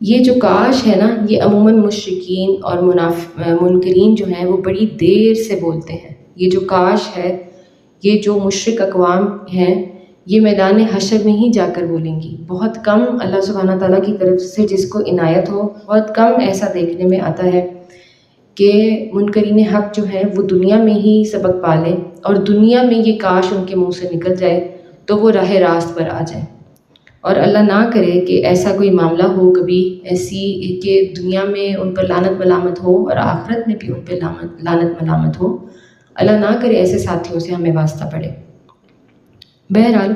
یہ جو کاش ہے نا، یہ عموماً مشرکین اور منکرین جو ہیں وہ بڑی دیر سے بولتے ہیں۔ یہ جو کاش ہے، یہ جو مشرک اقوام ہیں، یہ میدان حشر میں ہی جا کر بولیں گی۔ بہت کم اللہ سبحانہ تعالیٰ کی طرف سے جس کو عنایت ہو، بہت کم ایسا دیکھنے میں آتا ہے کہ منکرین حق جو ہیں وہ دنیا میں ہی سبق پالیں اور دنیا میں یہ کاش ان کے منہ سے نکل جائے تو وہ راہ راست پر آ جائیں۔ اور اللہ نہ کرے کہ ایسا کوئی معاملہ ہو کبھی ایسی کہ دنیا میں ان پر لعنت ملامت ہو اور آخرت میں بھی ان پہ لعنت ملامت ہو۔ اللہ نہ کرے ایسے ساتھیوں سے ہمیں واسطہ پڑے۔ بہرحال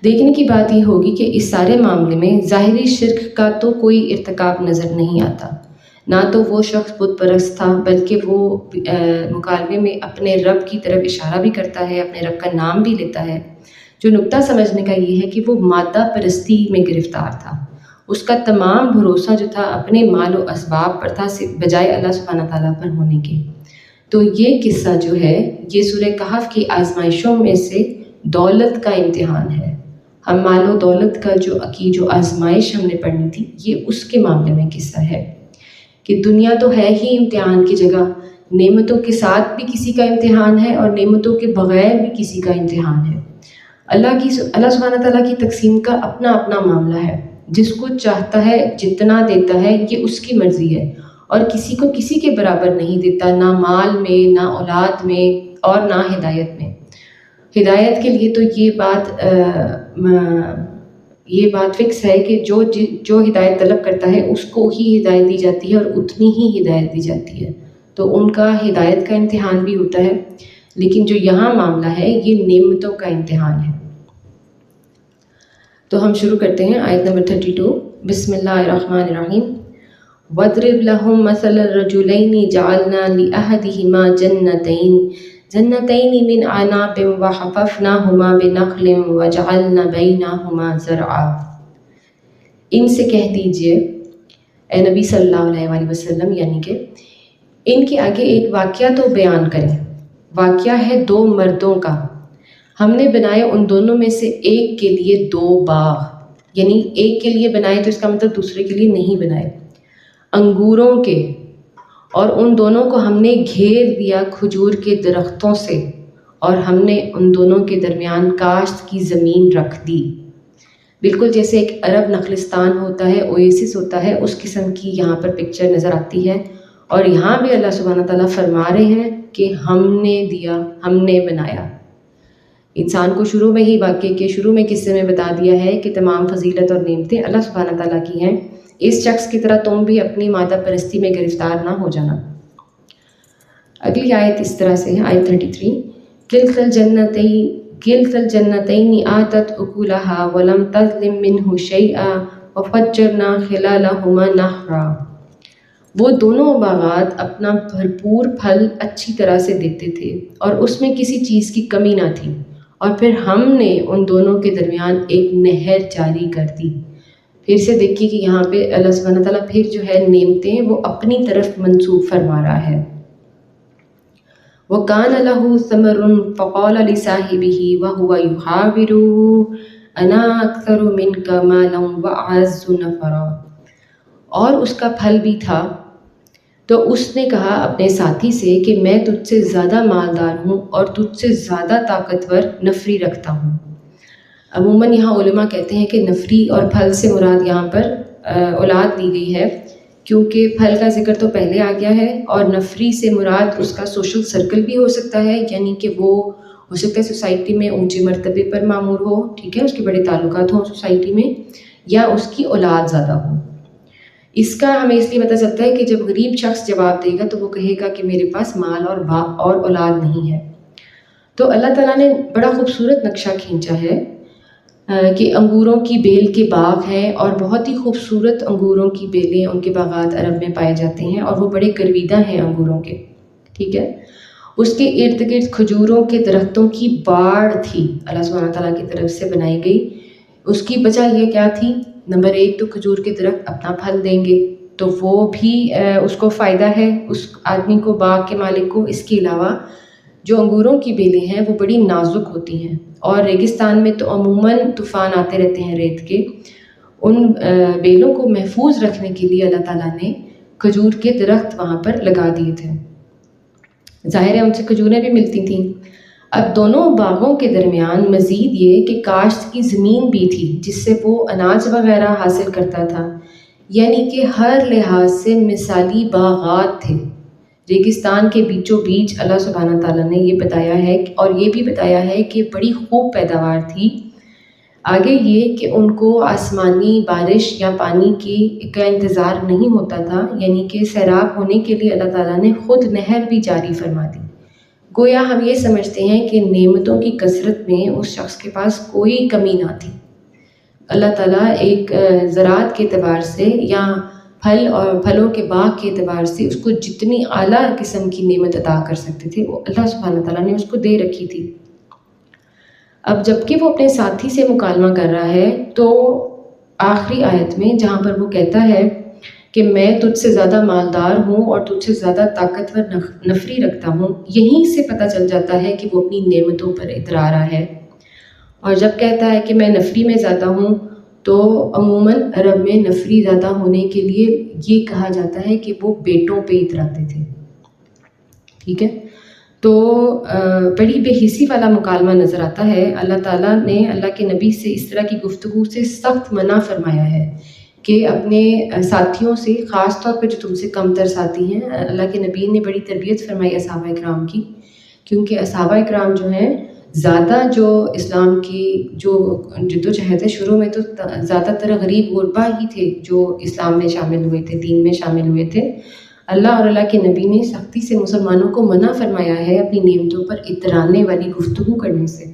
دیکھنے کی بات یہ ہوگی کہ اس سارے معاملے میں ظاہری شرک کا تو کوئی ارتکاب نظر نہیں آتا، نہ تو وہ شخص بت پرست تھا، بلکہ وہ مکالمے میں اپنے رب کی طرف اشارہ بھی کرتا ہے، اپنے رب کا نام بھی لیتا ہے۔ جو نقطہ سمجھنے کا یہ ہے کہ وہ مادہ پرستی میں گرفتار تھا، اس کا تمام بھروسہ جو تھا اپنے مال و اسباب پر تھا بجائے اللہ سبحانہ تعالیٰ پر ہونے کے۔ تو یہ قصہ جو ہے یہ سورہ کہف کی آزمائشوں میں سے دولت کا امتحان ہے۔ ہم مال و دولت کا جو آزمائش ہم نے پڑھنی تھی، یہ اس کے معاملے میں قصہ ہے کہ دنیا تو ہے ہی امتحان کی جگہ، نعمتوں کے ساتھ بھی کسی کا امتحان ہے اور نعمتوں کے بغیر بھی کسی کا امتحان ہے۔ اللہ سبحانہ تعالیٰ کی تقسیم کا اپنا اپنا معاملہ ہے، جس کو چاہتا ہے جتنا دیتا ہے، یہ اس کی مرضی ہے، اور کسی کو کسی کے برابر نہیں دیتا، نہ مال میں، نہ اولاد میں، اور نہ ہدایت میں۔ ہدایت کے لیے تو یہ بات فکس ہے کہ جو ہدایت طلب کرتا ہے اس کو ہی ہدایت دی جاتی ہے اور اتنی ہی ہدایت دی جاتی ہے، تو ان کا ہدایت کا امتحان بھی ہوتا ہے، لیکن جو یہاں معاملہ ہے یہ نعمتوں کا امتحان ہے۔ تو ہم شروع کرتے ہیں آیت نمبر 32۔ بسم اللہ الرحمن الرحیم۔ وَاضْرِبْ لَهُم مَثَلَ الرَّجُلَيْنِ جَعَلْنَا لِأَحَدِهِمَا جَنَّتَيْنِ مِنْ أَعْنَابٍ وَحَفَفْنَاهُمَا بِنَخْلٍ وَجَعَلْنَا بَيْنَهُمَا زَرْعًا۔ ان سے کہہ دیجئے اے نبی صلی اللہ علیہ وسلم، یعنی کہ ان کے آگے ایک واقعہ تو بیان کریں۔ واقعہ ہے دو مردوں کا، ہم نے بنائے ان دونوں میں سے ایک کے لیے دو باغ، یعنی ایک کے لیے بنائے تو اس کا مطلب دوسرے کے لیے نہیں بنائے، انگوروں کے، اور ان دونوں کو ہم نے گھیر دیا کھجور کے درختوں سے، اور ہم نے ان دونوں کے درمیان کاشت کی زمین رکھ دی۔ بالکل جیسے ایک عرب نخلستان ہوتا ہے، اویسس ہوتا ہے، اس قسم کی یہاں پر پکچر نظر آتی ہے، اور یہاں بھی اللہ سبحانہ تعالیٰ فرما رہے ہیں کہ ہم نے دیا، ہم نے بنایا۔ انسان کو شروع میں ہی واقعے کے شروع میں قصے میں بتا دیا ہے کہ تمام فضیلت اور نعمتیں اللہ سبحانہ تعالیٰ کی ہیں، اس شخص کی طرح تم بھی اپنی مادہ پرستی میں گرفتار نہ ہو جانا۔ اگلی آیت اس طرح سے ہے، آیت 33۔ كِلْتَا الْجَنَّتَيْنِ آتَتْ أُكُلَهَا وَلَمْ تَظْلِم مِّنْهُ شَيْئًا وَفَجَّرْنَا خِلَالَهُمَا نَهْرًا۔ وہ دونوں باغات اپنا بھرپور پھل اچھی طرح سے دیتے تھے اور اس میں کسی چیز کی کمی نہ تھی، اور پھر ہم نے ان دونوں کے درمیان ایک نہر جاری کر دی۔ پھر سے دیکھیے کہ یہاں پہ اللہ سبحانہ تعالیٰ پھر جو ہے نعمتیں وہ اپنی طرف منسوب فرما رہا ہے۔ وَكَانَ لَهُ ثَمَرٌ فَقَالَ لِصَاحِبِهِ وَهُوَ يُحَاوِرُهُ أَنَا أَكْثَرُ مِنْكَ مَالًا وَأَعَزُّ نَفَرًا۔ اور اس کا پھل بھی تھا، تو اس نے کہا اپنے ساتھی سے کہ میں تجھ سے زیادہ مالدار ہوں اور تجھ سے زیادہ طاقتور نفری رکھتا ہوں۔ عموماً یہاں علماء کہتے ہیں کہ نفری اور پھل سے مراد یہاں پر اولاد لی گئی ہے، کیونکہ پھل کا ذکر تو پہلے آ گیا ہے، اور نفری سے مراد اس کا سوشل سرکل بھی ہو سکتا ہے، یعنی کہ وہ ہو سکتا ہے سوسائٹی میں اونچے مرتبے پر معمور ہو، ٹھیک ہے، اس کے بڑے تعلقات ہوں سوسائٹی میں، یا اس کی اولاد زیادہ ہو۔ اس کا ہمیں اس لیے پتہ چلتا ہے کہ جب غریب شخص جواب دے گا تو وہ کہے گا کہ میرے پاس مال اور اولاد نہیں ہے۔ تو اللہ تعالیٰ نے بڑا خوبصورت نقشہ کھینچا ہے کہ انگوروں کی بیل کے باغ ہیں، اور بہت ہی خوبصورت انگوروں کی بیلیں، ان کے باغات عرب میں پائے جاتے ہیں، اور وہ بڑے گرویدہ ہیں انگوروں کے، ٹھیک ہے۔ اس کے ارد گرد کھجوروں کے درختوں کی باڑ تھی، اللہ سبحانہ تعالیٰ کی طرف سے بنائی گئی۔ اس کی وجہ یہ کیا تھی؟ نمبر ایک تو کھجور کے درخت اپنا پھل دیں گے تو وہ بھی اس کو فائدہ ہے، اس آدمی کو، باغ کے مالک کو۔ اس کے علاوہ جو انگوروں کی بیلیں ہیں وہ بڑی نازک ہوتی ہیں، اور ریگستان میں تو عموماً طوفان آتے رہتے ہیں ریت کے، ان بیلوں کو محفوظ رکھنے کے لیے اللہ تعالیٰ نے کھجور کے درخت وہاں پر لگا دیے تھے. ظاہر ہے ان سے کھجوریں بھی ملتی تھیں. اب دونوں باغوں کے درمیان مزید یہ کہ کاشت کی زمین بھی تھی جس سے وہ اناج وغیرہ حاصل کرتا تھا، یعنی کہ ہر لحاظ سے مثالی باغات تھے. ریگستان کے بیچوں بیچ اللہ سبحانہ تعالیٰ نے یہ بتایا ہے اور یہ بھی بتایا ہے کہ بڑی خوب پیداوار تھی. آگے یہ کہ ان کو آسمانی بارش یا پانی کا انتظار نہیں ہوتا تھا، یعنی کہ سیراب ہونے کے لیے اللہ تعالیٰ نے خود نہر بھی جاری فرما دی. گویا ہم یہ سمجھتے ہیں کہ نعمتوں کی کثرت میں اس شخص کے پاس کوئی کمی نہ تھی. اللہ تعالیٰ ایک زراعت کے اعتبار سے یا پھل اور پھلوں کے باغ کے اعتبار سے اس کو جتنی اعلیٰ قسم کی نعمت عطا کر سکتے تھے وہ اللہ سبحانہ تعالیٰ نے اس کو دے رکھی تھی. اب جب کہ وہ اپنے ساتھی سے مکالمہ کر رہا ہے تو آخری آیت میں جہاں پر وہ کہتا ہے کہ میں تجھ سے زیادہ مالدار ہوں اور تجھ سے زیادہ طاقتور نفری رکھتا ہوں، یہیں سے پتہ چل جاتا ہے کہ وہ اپنی نعمتوں پر اترا رہا ہے. اور جب کہتا ہے کہ میں نفری میں زیادہ ہوں تو عموماً عرب میں نفری زیادہ ہونے کے لیے یہ کہا جاتا ہے کہ وہ بیٹوں پہ اتراتے تھے. ٹھیک ہے، تو بڑی بے حسی والا مکالمہ نظر آتا ہے. اللہ تعالیٰ نے اللہ کے نبی سے اس طرح کی گفتگو سے سخت منع فرمایا ہے کہ اپنے ساتھیوں سے، خاص طور پہ جو تم سے کم تر ساتھی ہیں، اللہ کے نبی نے بڑی تربیت فرمائی اصحابہ اکرام کی، کیونکہ اصحابہ اکرام جو ہیں زیادہ جو اسلام کی جو جدوجہد ہے شروع میں تو زیادہ تر غریب غربا ہی تھے جو اسلام میں شامل ہوئے تھے، دین میں شامل ہوئے تھے. اللہ اور اللہ کے نبی نے سختی سے مسلمانوں کو منع فرمایا ہے اپنی نعمتوں پر اترانے والی گفتگو کرنے سے.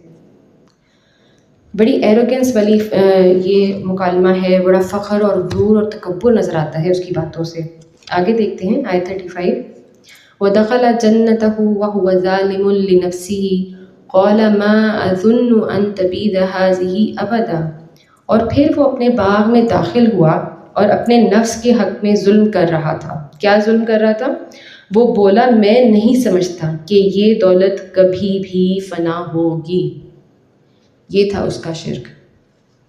بڑی ایروگنس والی یہ مکالمہ ہے، بڑا فخر اور غرور اور تکبر نظر آتا ہے اس کی باتوں سے. آگے دیکھتے ہیں آیت 35. وَدَخَلَ جَنَّتَهُ وَهُوَ ظَالِمٌ لِنَفْسِهِ قَالَ مَا أَظُنُّ أَن تَبِيدَ هَٰذِهِ أَبَدًا. اور پھر وہ اپنے باغ میں داخل ہوا اور اپنے نفس کے حق میں ظلم کر رہا تھا. کیا ظلم کر رہا تھا؟ وہ بولا میں نہیں سمجھتا کہ یہ دولت کبھی بھی فنا ہوگی. یہ تھا اس کا شرک،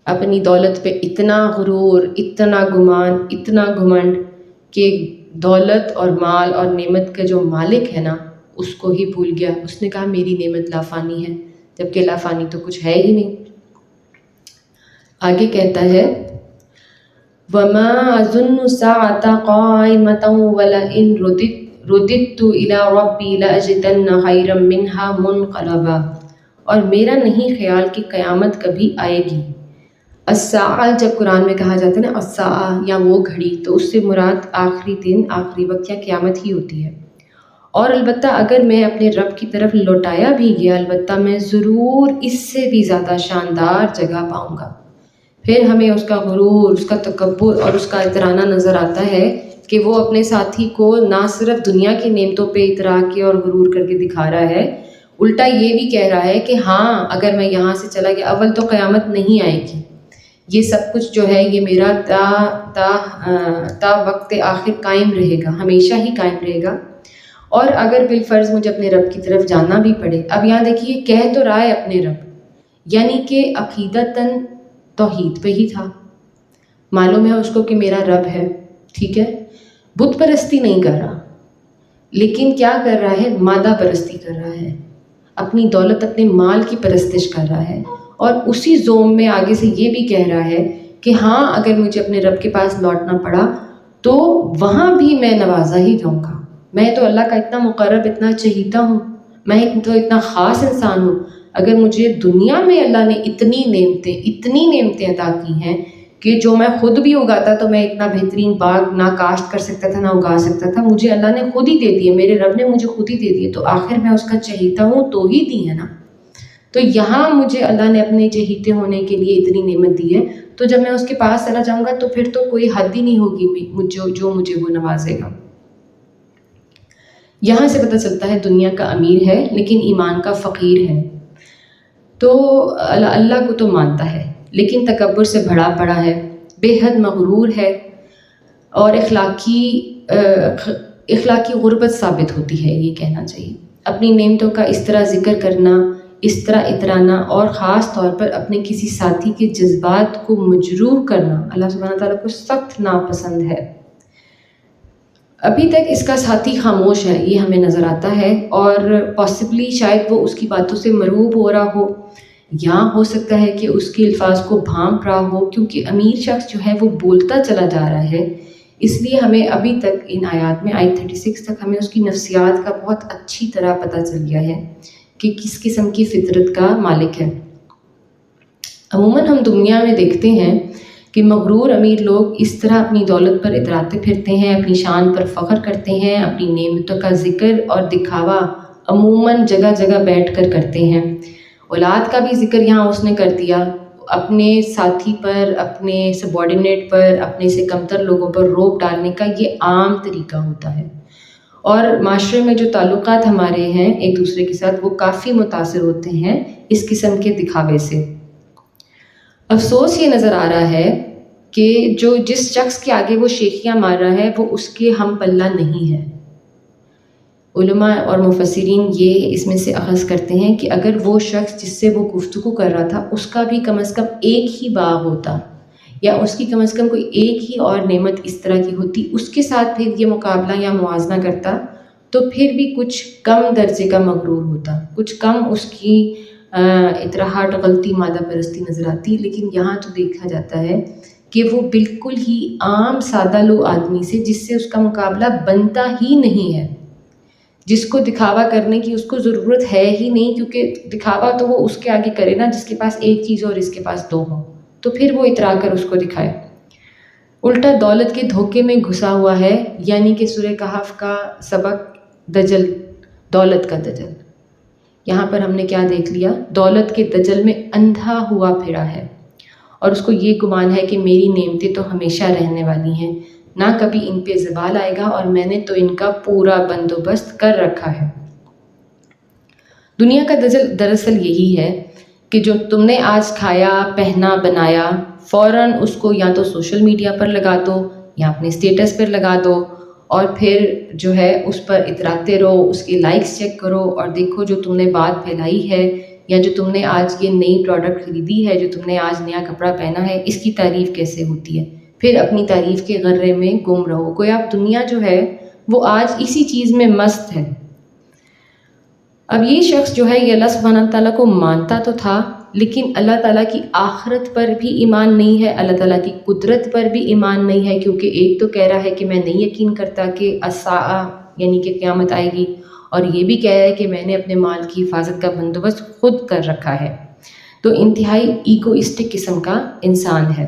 اپنی دولت پہ اتنا غرور، اتنا گمان، اتنا گھمنڈ کہ دولت اور مال اور نعمت کا جو مالک ہے نا اس کو ہی بھول گیا. اس نے کہا میری نعمت لافانی ہے، جبکہ لافانی تو کچھ ہے ہی نہیں. آگے کہتا ہے وَمَا أَظُنُّ السَّاعَةَ قَائِمَةً وَلَئِن رُدِدتُّ إِلَىٰ رَبِّي لَأَجِدَنَّ خَيْرًا مِّنْهَا مُنقَلَبًا. اور میرا نہیں خیال کہ قیامت کبھی آئے گی. الساعہ جب قرآن میں کہا جاتا ہے نا الساعہ یا وہ گھڑی، تو اس سے مراد آخری دن، آخری وقت یا قیامت ہی ہوتی ہے. اور البتہ اگر میں اپنے رب کی طرف لوٹایا بھی گیا، البتہ میں ضرور اس سے بھی زیادہ شاندار جگہ پاؤں گا. پھر ہمیں اس کا غرور، اس کا تکبر اور اس کا اترانا نظر آتا ہے کہ وہ اپنے ساتھی کو نہ صرف دنیا کی نعمتوں پہ اترا کے اور غرور کر کے دکھا رہا ہے، الٹا یہ بھی کہہ رہا ہے کہ ہاں اگر میں یہاں سے چلا گیا، اول تو قیامت نہیں آئے گی، یہ سب کچھ جو ہے یہ میرا تا وقت آخر قائم رہے گا، ہمیشہ ہی قائم رہے گا. اور اگر بالفرض مجھے اپنے رب کی طرف جانا بھی پڑے، اب یہاں دیکھیے کہہ تو رہا ہے اپنے رب، یعنی کہ عقیدتاً توحید پہ ہی تھا، معلوم ہے اس کو کہ میرا رب ہے، ٹھیک ہے، بت پرستی نہیں کر رہا، لیکن کیا کر رہا ہے؟ مادہ پرستی کر رہا ہے، اپنی دولت، اپنے مال کی پرستش کر رہا ہے. اور اسی زوم میں آگے سے یہ بھی کہہ رہا ہے کہ ہاں اگر مجھے اپنے رب کے پاس لوٹنا پڑا تو وہاں بھی میں نوازا ہی جاؤں گا. میں تو اللہ کا اتنا مقرب، اتنا چہیتا ہوں، میں تو اتنا خاص انسان ہوں، اگر مجھے دنیا میں اللہ نے اتنی نعمتیں عطا کی ہیں کہ جو میں خود بھی اگاتا تو میں اتنا بہترین باغ نہ کاشت کر سکتا تھا، نہ اگا سکتا تھا، مجھے اللہ نے خود ہی دے دیے، میرے رب نے مجھے خود ہی دے دیے، تو آخر میں اس کا چہیتا ہوں تو ہی دی ہے نا. تو یہاں مجھے اللہ نے اپنے چہیتے ہونے کے لیے اتنی نعمت دی ہے، تو جب میں اس کے پاس چلا جاؤں گا تو پھر تو کوئی حد ہی نہیں ہوگی جو مجھے وہ نوازے گا. یہاں سے پتہ چلتا ہے دنیا کا امیر ہے لیکن ایمان کا فقیر ہے. تو اللہ کو تو مانتا ہے لیکن تکبر سے بھرا پڑا ہے، بے حد مغرور ہے، اور اخلاقی غربت ثابت ہوتی ہے. یہ کہنا چاہیے اپنی نعمتوں کا اس طرح ذکر کرنا، اس طرح اترانا اور خاص طور پر اپنے کسی ساتھی کے جذبات کو مجروح کرنا اللہ سبحانہ تعالیٰ کو سخت ناپسند ہے۔ ابھی تک اس کا ساتھی خاموش ہے، یہ ہمیں نظر آتا ہے، اور پاسبلی شاید وہ اس کی باتوں سے مرعوب ہو رہا ہو، یا ہو سکتا ہے کہ اس کے الفاظ کو بھانپ رہا ہو، کیونکہ امیر شخص جو ہے وہ بولتا چلا جا رہا ہے۔ اس لیے ہمیں ابھی تک ان آیات میں آیت 36 تک ہمیں اس کی نفسیات کا بہت اچھی طرح پتہ چل گیا ہے کہ کس قسم کی فطرت کا مالک ہے۔ عموماً ہم دنیا میں دیکھتے ہیں کہ مغرور امیر لوگ اس طرح اپنی دولت پر اتراتے پھرتے ہیں، اپنی شان پر فخر کرتے ہیں، اپنی نعمتوں کا ذکر اور دکھاوا عموماً جگہ جگہ بیٹھ کر کرتے ہیں۔ اولاد کا بھی ذکر یہاں اس نے کر دیا، اپنے ساتھی پر، اپنے سبارڈینیٹ پر، اپنے سے کمتر لوگوں پر روب ڈالنے کا یہ عام طریقہ ہوتا ہے، اور معاشرے میں جو تعلقات ہمارے ہیں ایک دوسرے کے ساتھ وہ کافی متاثر ہوتے ہیں اس قسم کے دکھاوے سے۔ افسوس یہ نظر آ رہا ہے کہ جس شخص کے آگے وہ شیخیاں مار رہا ہے وہ اس کے ہم پلہ نہیں ہے۔ علماء اور مفسرین یہ اس میں سے اخذ کرتے ہیں کہ اگر وہ شخص جس سے وہ گفتگو کر رہا تھا اس کا بھی کم از کم ایک ہی باغ ہوتا، یا اس کی کم از کم کوئی ایک ہی اور نعمت اس طرح کی ہوتی، اس کے ساتھ پھر یہ مقابلہ یا موازنہ کرتا، تو پھر بھی کچھ کم درجے کا مغرور ہوتا، کچھ کم اس کی اطراحات، غلطی، مادہ پرستی نظر آتی۔ لیکن یہاں تو دیکھا جاتا ہے کہ وہ بالکل ہی عام سادہ لو آدمی سے، جس سے اس کا مقابلہ بنتا ہی نہیں ہے، جس کو دکھاوا کرنے کی اس کو ضرورت ہے ہی نہیں، کیونکہ دکھاوا تو وہ اس کے آگے کرے نا جس کے پاس ایک چیز اور اس کے پاس دو ہوں، تو پھر وہ اترا کر اس کو دکھائے۔ الٹا دولت کے دھوکے میں گھسا ہوا ہے، یعنی کہ سورہ کہف کا سبق دجل، دولت کا دجل۔ یہاں پر ہم نے کیا دیکھ لیا؟ دولت کے دجل میں اندھا ہوا پھرا ہے، اور اس کو یہ گمان ہے کہ میری نعمتیں تو ہمیشہ رہنے والی ہیں، نہ کبھی ان پہ زوال آئے گا، اور میں نے تو ان کا پورا بندوبست کر رکھا ہے۔ دنیا کا دجل دراصل یہی ہے کہ جو تم نے آج کھایا، پہنا، بنایا، فوراً اس کو یا تو سوشل میڈیا پر لگا دو یا اپنے اسٹیٹس پر لگا دو، اور پھر جو ہے اس پر اتراتے رہو، اس کے لائکس چیک کرو اور دیکھو جو تم نے بات پھیلائی ہے، یا جو تم نے آج یہ نئی پروڈکٹ خریدی ہے، جو تم نے آج نیا کپڑا پہنا ہے، اس کی تعریف کیسے ہوتی ہے۔ پھر اپنی تعریف کے غرے میں گم رہو، گویا دنیا جو ہے وہ آج اسی چیز میں مست ہے۔ اب یہ شخص جو ہے یہ اللہ سبحانہ تعالیٰ کو مانتا تو تھا، لیکن اللہ تعالیٰ کی آخرت پر بھی ایمان نہیں ہے، اللہ تعالیٰ کی قدرت پر بھی ایمان نہیں ہے، کیونکہ ایک تو کہہ رہا ہے کہ میں نہیں یقین کرتا کہ الساعہ یعنی کہ قیامت آئے گی، اور یہ بھی کہہ رہا ہے کہ میں نے اپنے مال کی حفاظت کا بندوبست خود کر رکھا ہے۔ تو انتہائی ایگوئسٹک قسم کا انسان ہے۔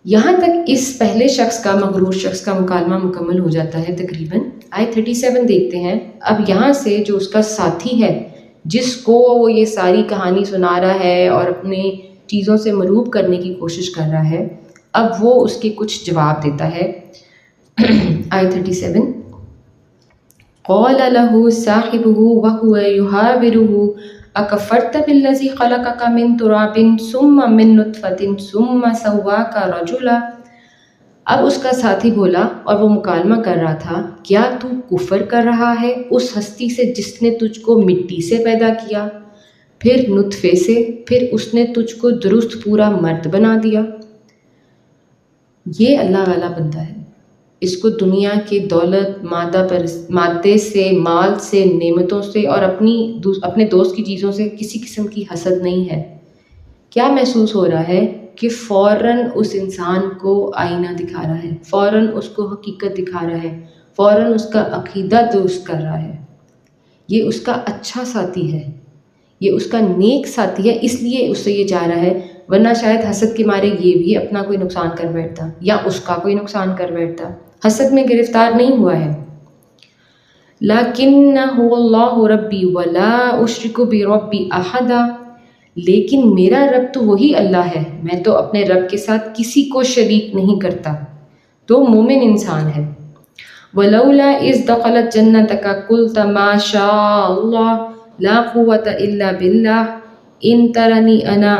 یہاں تک اس پہلے شخص کا، مغرور شخص کا مکالمہ مکمل ہو جاتا ہے تقریباً۔ آیت 37 دیکھتے ہیں۔ اب یہاں سے جو اس کا ساتھی ہے، جس کو وہ یہ ساری کہانی سنا رہا ہے اور اپنی چیزوں سے مروب کرنے کی کوشش کر رہا ہے، اب وہ اس کے کچھ جواب دیتا ہے۔ آیت 37، قال له صاحبه وهو يحاوره اکفرت بالذی خلقک من تراب ثم من نطفة ثم سواک رجلا۔ اب اس کا ساتھی بولا، اور وہ مکالمہ کر رہا تھا، کیا تو کفر کر رہا ہے اس ہستی سے جس نے تجھ کو مٹی سے پیدا کیا، پھر نطفے سے، پھر اس نے تجھ کو درست پورا مرد بنا دیا۔ یہ اللہ والا بندہ ہے، اس کو دنیا کے دولت، مادے سے، مال سے، نعمتوں سے اور اپنے دوست کی چیزوں سے کسی قسم کی حسد نہیں ہے۔ کیا محسوس ہو رہا ہے کہ فوراً اس انسان کو آئینہ دکھا رہا ہے، فوراً اس کو حقیقت دکھا رہا ہے، فوراً اس کا عقیدہ درست کر رہا ہے۔ یہ اس کا اچھا ساتھی ہے، یہ اس کا نیک ساتھی ہے، اس لیے اس سے یہ چاہ رہا ہے، ورنہ شاید حسد کے مارے یہ بھی اپنا کوئی نقصان کر بیٹھتا یا اس کا کوئی نقصان کر بیٹھتا۔ حسد میں گرفتار نہیں ہوا ہے۔ لَكِنَّهُ اللَّهُ رَبِّي وَلَا أُشْرِكُ بِرَبِّي أَحَدًا، لیکن میرا رب تو وہی اللہ ہے، میں تو اپنے رب کے ساتھ کسی کو شریک نہیں کرتا۔ تو مومن انسان ہے۔ وَلَوْلَا إِذْ دَخَلَتْ جَنَّتَكَ قُلْتَ مَا شَاءَ اللَّهُ لَا قُوَّةَ إِلَّا بِاللَّهِ إِن تَرَنِي أَنَا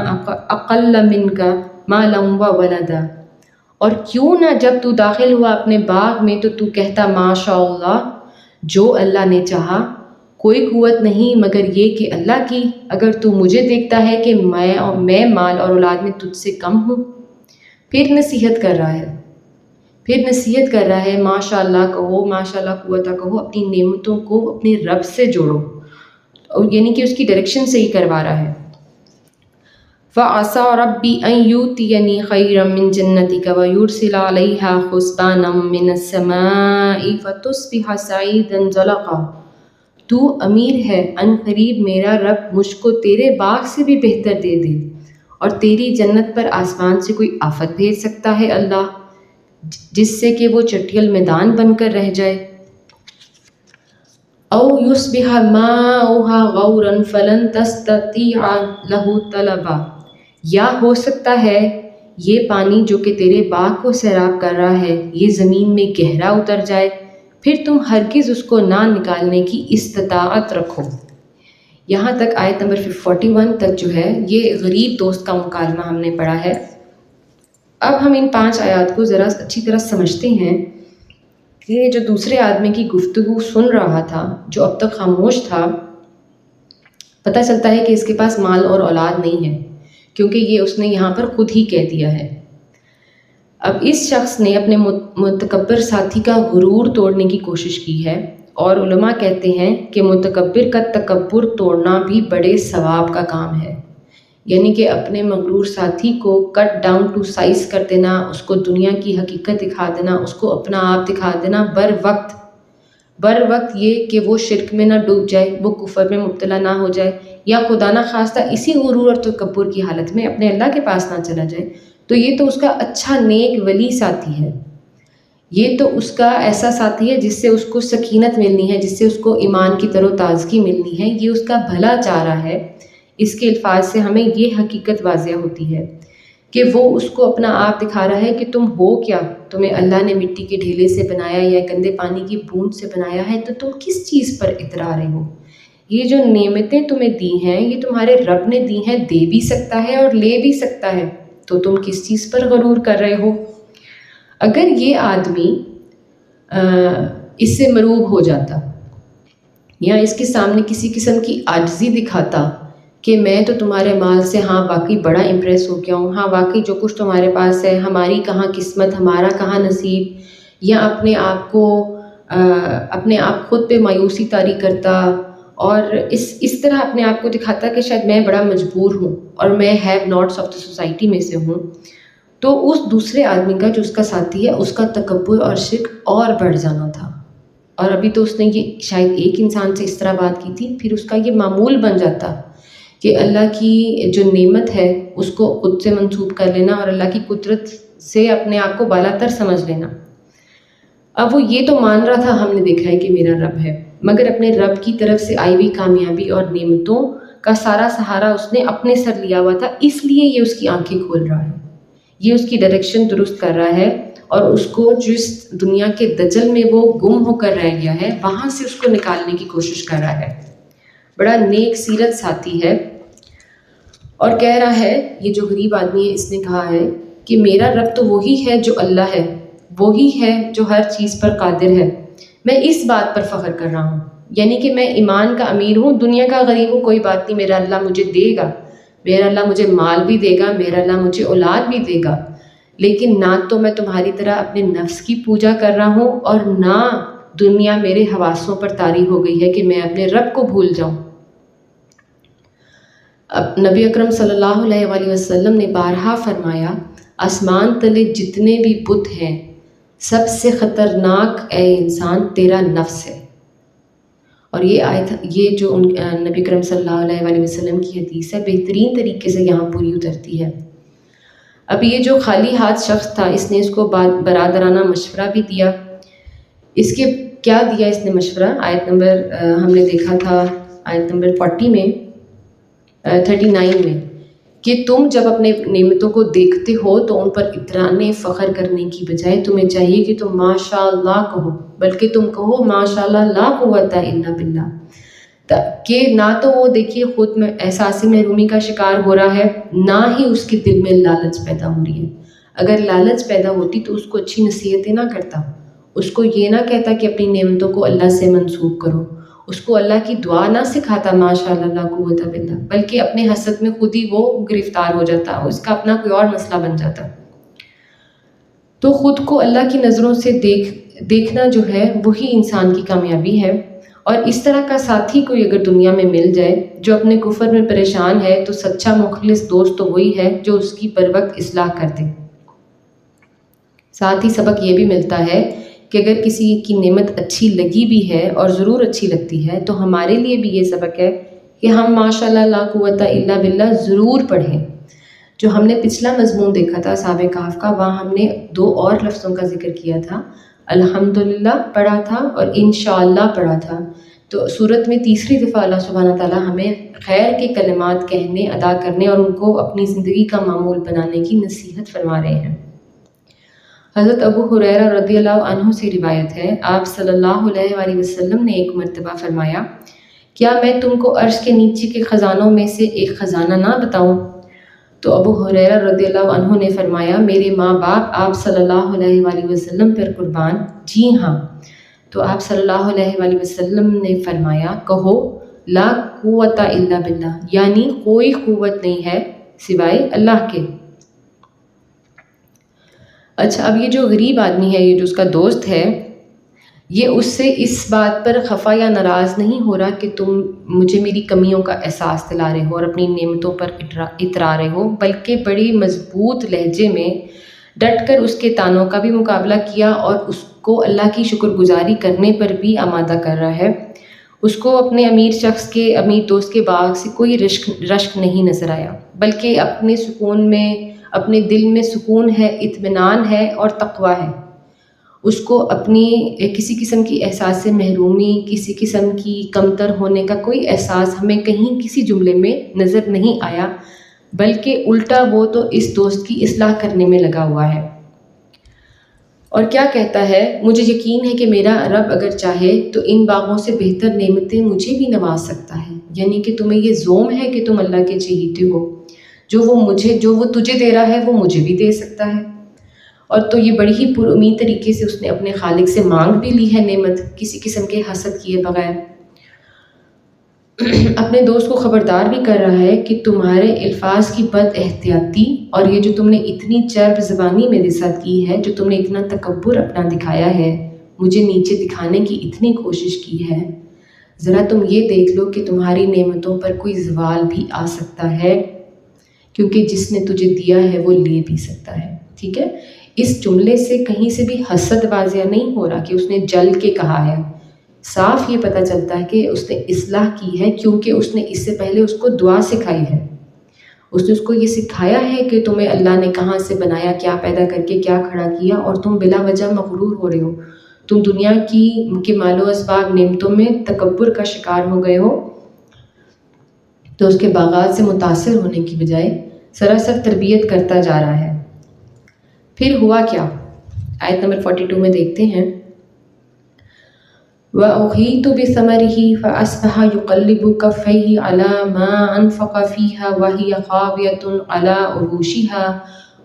أَقَلَّ مِنْكَ مَالًا وَوَلَدًا، اور کیوں نہ جب تو داخل ہوا اپنے باغ میں تو تو کہتا ماشاء اللہ، جو اللہ نے چاہا، کوئی قوت نہیں مگر یہ کہ اللہ کی، اگر تو مجھے دیکھتا ہے کہ میں مال اور اولاد میں تجھ سے کم ہوں۔ پھر نصیحت کر رہا ہے ماشاء اللہ کہو، ماشاء اللہ قوت کہو، اپنی نعمتوں کو اپنے رب سے جوڑو، یعنی کہ اس کی ڈائریکشن سے ہی کروا رہا ہے۔ فَعَسَىٰ رَبِّي أَن يُؤْتِيَنِي خَيْرًا مِّن جَنَّتِكَ وَيُرْسِلَ عَلَيْهَا حُسْبَانًا مِّنَ السَّمَاءِ فَتُصْبِحَ صَعِيدًا زَلَقًا۔ تو امیر ہے، ان قریب میرا رب مجھ کو تیرے باغ سے بھی بہتر دے دے، اور تیری جنت پر آسمان سے کوئی آفت بھیج سکتا ہے اللہ جس سے کہ وہ چٹیل میدان بن کر رہ جائے۔ او یصبح ماؤها غورا فلن تستطیع له طلبا، یا ہو سکتا ہے یہ پانی جو کہ تیرے باغ کو سیراب کر رہا ہے یہ زمین میں گہرا اتر جائے، پھر تم ہرگز اس کو نہ نکالنے کی استطاعت رکھو۔ یہاں تک آیت نمبر 41 تک جو ہے یہ غریب دوست کا مکالمہ ہم نے پڑھا ہے۔ اب ہم ان 5 آیات کو ذرا اچھی طرح سمجھتے ہیں کہ جو دوسرے آدمی کی گفتگو سن رہا تھا، جو اب تک خاموش تھا، پتہ چلتا ہے کہ اس کے پاس مال اور اولاد نہیں ہے، کیونکہ یہ اس نے یہاں پر خود ہی کہہ دیا ہے۔ اب اس شخص نے اپنے متکبر ساتھی کا غرور توڑنے کی کوشش کی ہے، اور علماء کہتے ہیں کہ متکبر کا تکبر توڑنا بھی بڑے ثواب کا کام ہے، یعنی کہ اپنے مغرور ساتھی کو کٹ ڈاؤن ٹو سائز کر دینا، اس کو دنیا کی حقیقت دکھا دینا، اس کو اپنا آپ دکھا دینا بر وقت یہ کہ وہ شرک میں نہ ڈوب جائے، وہ کفر میں مبتلا نہ ہو جائے، یا خدا نہ خواستہ اسی غرور اور تکبر کی حالت میں اپنے اللہ کے پاس نہ چلا جائے، تو یہ تو اس کا اچھا نیک ولی ساتھی ہے، یہ تو اس کا ایسا ساتھی ہے جس سے اس کو سکینت ملنی ہے، جس سے اس کو ایمان کی تر و تازگی ملنی ہے، یہ اس کا بھلا چاہ رہا ہے۔ اس کے الفاظ سے ہمیں یہ حقیقت واضح ہوتی ہے کہ وہ اس کو اپنا آپ دکھا رہا ہے کہ تم ہو کیا، تمہیں اللہ نے مٹی کے ڈھیلے سے بنایا یا گندے پانی کی بوند سے بنایا ہے، تو تم کس چیز پر اترا رہے ہو؟ یہ جو نعمتیں تمہیں دی ہیں یہ تمہارے رب نے دی ہیں، دے بھی سکتا ہے اور لے بھی سکتا ہے، تو تم کس چیز پر غرور کر رہے ہو؟ اگر یہ آدمی اس سے مروب ہو جاتا یا اس کے سامنے کسی قسم کی عاجزی دکھاتا کہ میں تو تمہارے مال سے ہاں واقعی بڑا امپریس ہو گیا ہوں، ہاں واقعی جو کچھ تمہارے پاس ہے ہماری کہاں قسمت، ہمارا کہاں نصیب، یا اپنے آپ خود پہ مایوسی طاری کرتا اور اس طرح اپنے آپ کو دکھاتا کہ شاید میں بڑا مجبور ہوں اور میں have nots of the society میں سے ہوں، تو اس دوسرے آدمی کا جو اس کا ساتھی ہے اس کا تکبر اور شرک اور بڑھ جانا تھا۔ اور ابھی تو اس نے یہ شاید ایک انسان سے اس طرح بات کی تھی، پھر اس کا یہ معمول بن جاتا کہ اللہ کی جو نعمت ہے اس کو خود سے منسوب کر لینا اور اللہ کی قدرت سے اپنے آپ کو بالا تر سمجھ لینا۔ اب وہ یہ تو مان رہا تھا، ہم نے دیکھا ہے کہ میرا رب ہے، مگر اپنے رب کی طرف سے آئی ہوئی کامیابی اور نعمتوں کا سارا سہارا اس نے اپنے سر لیا ہوا تھا، اس لیے یہ اس کی آنکھیں کھول رہا ہے، یہ اس کی ڈائریکشن درست کر رہا ہے، اور اس کو جس دنیا کے دجل میں وہ گم ہو کر رہ گیا ہے وہاں سے اس کو نکالنے کی کوشش کر رہا ہے۔ بڑا نیک سیرت ساتھی ہے، اور کہہ رہا ہے، یہ جو غریب آدمی ہے اس نے کہا ہے کہ میرا رب تو وہی ہے جو اللہ ہے، وہی ہے جو ہر چیز پر قادر ہے، میں اس بات پر فخر کر رہا ہوں، یعنی کہ میں ایمان کا امیر ہوں، دنیا کا غریب ہوں، کوئی بات نہیں، میرا اللہ مجھے دے گا، میرا اللہ مجھے مال بھی دے گا، میرا اللہ مجھے اولاد بھی دے گا، لیکن نہ تو میں تمہاری طرح اپنے نفس کی پوجا کر رہا ہوں، اور نہ دنیا میرے حواسوں پر طاری ہو گئی ہے کہ میں اپنے رب کو بھول جاؤں۔ اب نبی اکرم صلی اللہ علیہ وآلہ وسلم نے بارہا فرمایا، آسمان تلے جتنے بھی بت ہیں سب سے خطرناک اے انسان تیرا نفس ہے۔ اور یہ آیت، یہ جو نبی اکرم صلی اللہ علیہ وآلہ وسلم کی حدیث ہے، بہترین طریقے سے یہاں پوری اترتی ہے۔ اب یہ جو خالی ہاتھ شخص تھا اس نے اس کو برادرانہ مشورہ بھی دیا۔ اس کے کیا دیا اس نے مشورہ؟ آیت نمبر ہم نے دیکھا تھا آیت نمبر 39 میں کہ تم جب اپنے نعمتوں کو دیکھتے ہو تو ان پر اترانے فخر کرنے کی بجائے تمہیں چاہیے کہ تم ماشاء اللہ کہو، بلکہ تم کہو ماشاء اللہ لا قوت الا باللہ، کہ نہ تو وہ دیکھیے خود میں احساس محرومی کا شکار ہو رہا ہے، نہ ہی اس کے دل میں لالچ پیدا ہو رہی ہے۔ اگر لالچ پیدا ہوتی تو اس کو اچھی نصیحتیں نہ کرتا، اس کو یہ نہ کہتا کہ اپنی نعمتوں کو اللہ سے منسوب کرو، اس کو اللہ کی دعا نہ سکھاتا ماشاء اللہ لا قوت باللہ، بلکہ اپنے حسد میں خود ہی وہ گرفتار ہو جاتا، اس کا اپنا کوئی اور مسئلہ بن جاتا۔ تو خود کو اللہ کی نظروں سے دیکھنا جو ہے وہی انسان کی کامیابی ہے۔ اور اس طرح کا ساتھی کوئی اگر دنیا میں مل جائے جو اپنے کفر میں پریشان ہے، تو سچا مخلص دوست تو وہی ہے جو اس کی بر وقت اصلاح کر دے۔ ساتھ ہی سبق یہ بھی ملتا ہے کہ اگر کسی کی نعمت اچھی لگی بھی ہے اور ضرور اچھی لگتی ہے، تو ہمارے لیے بھی یہ سبق ہے کہ ہم ماشاء اللہ لا قوت الا باللہ ضرور پڑھیں۔ جو ہم نے پچھلا مضمون دیکھا تھا اصحاب کہف کا، وہاں ہم نے 2 اور لفظوں کا ذکر کیا تھا، الحمدللہ پڑھا تھا اور انشاءاللہ پڑھا تھا۔ تو صورت میں تیسری دفعہ اللہ سبحانہ تعالیٰ ہمیں خیر کے کلمات کہنے، ادا کرنے اور ان کو اپنی زندگی کا معمول بنانے کی نصیحت فرما رہے ہیں۔ حضرت ابو ہریرہ رضی اللہ عنہ سے روایت ہے، آپ صلی اللہ علیہ وآلہ وسلم نے ایک مرتبہ فرمایا، کیا میں تم کو عرش کے نیچے کے خزانوں میں سے ایک خزانہ نہ بتاؤں؟ تو ابو ہریرہ رضی اللہ عنہ نے فرمایا، میرے ماں باپ آپ صلی اللہ علیہ وآلہ وسلم پر قربان، جی ہاں۔ تو آپ صلی اللہ علیہ وآلہ وسلم نے فرمایا، کہو لا قوت الا باللہ، یعنی کوئی قوت نہیں ہے سوائے اللہ کے۔ اچھا، اب یہ جو غریب آدمی ہے، یہ جو اس کا دوست ہے، یہ اس سے اس بات پر خفا یا ناراض نہیں ہو رہا کہ تم مجھے میری کمیوں کا احساس دلا رہے ہو اور اپنی نعمتوں پر اترا رہے ہو، بلکہ بڑی مضبوط لہجے میں ڈٹ کر اس کے طعنوں کا بھی مقابلہ کیا اور اس کو اللہ کی شکر گزاری کرنے پر بھی آمادہ کر رہا ہے۔ اس کو اپنے امیر دوست کے باغ سے کوئی رشک نہیں نظر آیا، بلکہ اپنے سکون میں، اپنے دل میں سکون ہے، اطمینان ہے اور تقویٰ ہے۔ اس کو اپنی کسی قسم کی احساس سے محرومی، کسی قسم کی کمتر ہونے کا کوئی احساس ہمیں کہیں کسی جملے میں نظر نہیں آیا، بلکہ الٹا وہ تو اس دوست کی اصلاح کرنے میں لگا ہوا ہے۔ اور کیا کہتا ہے، مجھے یقین ہے کہ میرا رب اگر چاہے تو ان باغوں سے بہتر نعمتیں مجھے بھی نواز سکتا ہے، یعنی کہ تمہیں یہ زوم ہے کہ تم اللہ کے چہیتے ہو، جو وہ تجھے دے رہا ہے وہ مجھے بھی دے سکتا ہے۔ اور تو یہ بڑی ہی پر امید طریقے سے اس نے اپنے خالق سے مانگ بھی لی ہے نعمت، کسی قسم کے حسد کیے بغیر۔ اپنے دوست کو خبردار بھی کر رہا ہے کہ تمہارے الفاظ کی بد احتیاطی اور یہ جو تم نے اتنی چرب زبانی میرے ساتھ کی ہے، جو تم نے اتنا تکبر اپنا دکھایا ہے، مجھے نیچے دکھانے کی اتنی کوشش کی ہے، ذرا تم یہ دیکھ لو کہ تمہاری نعمتوں پر کوئی زوال بھی آ سکتا ہے، کیونکہ جس نے تجھے دیا ہے وہ لے بھی سکتا ہے۔ ٹھیک ہے، اس جملے سے کہیں سے بھی حسد واضح نہیں ہو رہا کہ اس نے جل کے کہا ہے، صاف یہ پتہ چلتا ہے کہ اس نے اصلاح کی ہے، کیونکہ اس نے اس سے پہلے اس کو دعا سکھائی ہے۔ اس نے اس کو یہ سکھایا ہے کہ تمہیں اللہ نے کہاں سے بنایا، کیا پیدا کر کے کیا کھڑا کیا، اور تم بلا وجہ مغرور ہو رہے ہو، تم دنیا کی مال و اسباب نعمتوں میں تکبر کا شکار ہو گئے ہو۔ تو اس کے باغات سے متاثر ہونے کی بجائے سراسر تربیت کرتا جا رہا ہے۔ پھر ہوا کیا؟ آیت نمبر 42 میں دیکھتے ہیں، وَأُحِيطُ بِثَمَرِهِ فَأَصْبَحَ يُقَلِّبُ كَفَّيْهِ عَلَى مَا أَنفَقَ فِيهَا وَهِيَ خَاوِيَةٌ عَلَى عُرُوشِهَا